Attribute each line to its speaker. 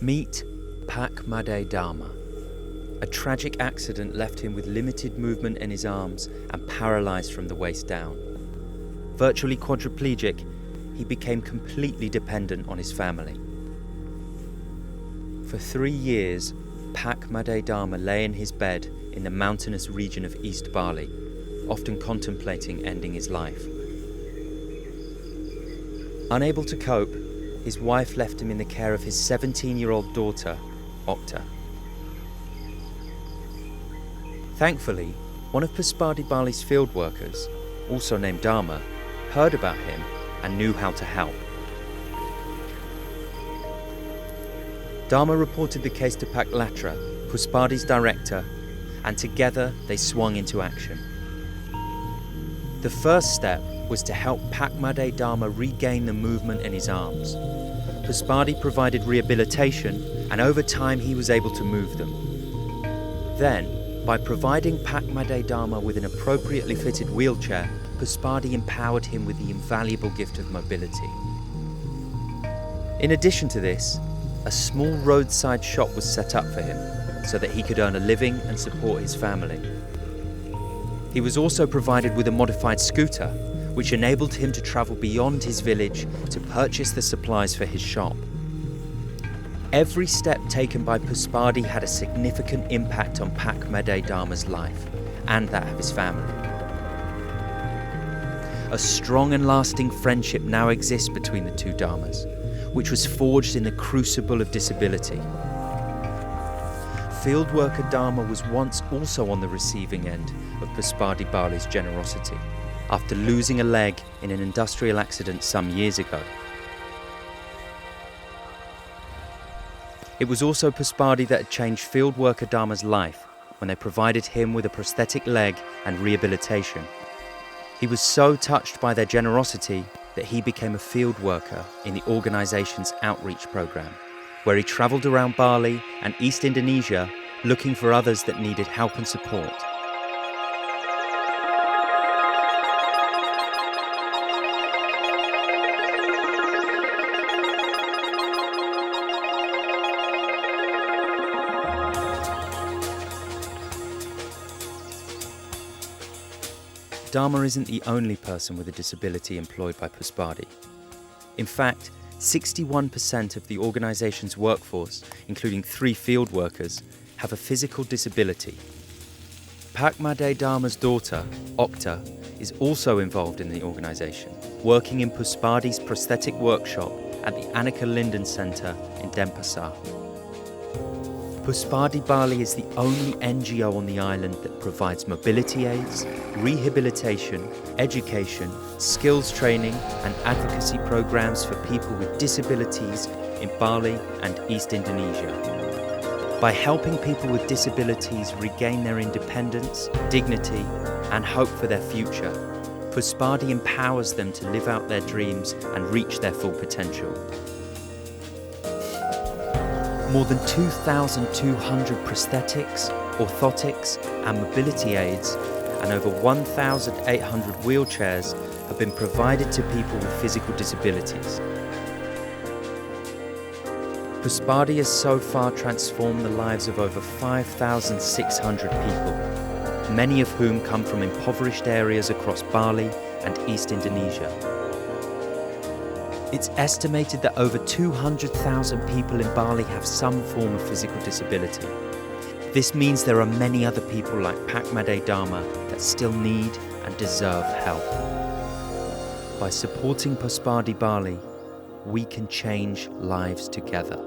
Speaker 1: Meet Pakmadedharma. A tragic accident left him with limited movement in his arms and paralysed from the waist down. Virtually quadriplegic, he became completely dependent on his family. For 3 years, Pakmadedharma lay in his bed in the mountainous region of East Bali, often contemplating ending his life. Unable to cope, his wife left him in the care of his 17-year-old daughter, Okta. Thankfully, one of Puspadi Bali's field workers, also named Darma, heard about him and knew how to help. Darma reported the case to Pak Darma, Puspadi's director, and together they swung into action. The first step was to help Pakmadedharma regain the movement in his arms. Puspadi provided rehabilitation, and over time he was able to move them. Then, by providing Pakmadedharma with an appropriately fitted wheelchair, Puspadi empowered him with the invaluable gift of mobility. In addition to this, a small roadside shop was set up for him so that he could earn a living and support his family. He was also provided with a modified scooter, which enabled him to travel beyond his village to purchase the supplies for his shop. Every step taken by Puspadi had a significant impact on Pakmadedharma's life and that of his family. A strong and lasting friendship now exists between the two Dharmas, which was forged in the crucible of disability. Field worker Darma was once also on the receiving end of Puspadi Bali's generosity, after losing a leg in an industrial accident some years ago. It was also Puspadi that had changed field worker Darma's life when they provided him with a prosthetic leg and rehabilitation. He was so touched by their generosity that he became a field worker in the organization's outreach program, where he traveled around Bali and East Indonesia looking for others that needed help and support. Darma isn't the only person with a disability employed by Puspadi. In fact, 61% of the organization's workforce, including 3 field workers, have a physical disability. Pakmadedharma's daughter, Okta, is also involved in the organization, working in Puspadi's prosthetic workshop at the Annika Linden Center in Denpasar. Puspadi Bali is the only NGO on the island that provides mobility aids, rehabilitation, education, skills training and advocacy programs for people with disabilities in Bali and East Indonesia. By helping people with disabilities regain their independence, dignity and hope for their future, Puspadi empowers them to live out their dreams and reach their full potential. More than 2,200 prosthetics, orthotics and mobility aids and over 1,800 wheelchairs have been provided to people with physical disabilities. Puspadi has so far transformed the lives of over 5,600 people, many of whom come from impoverished areas across Bali and East Indonesia. It's estimated that over 200,000 people in Bali have some form of physical disability. This means there are many other people like Pakmadedharma that still need and deserve help. By supporting Puspadi Bali, we can change lives together.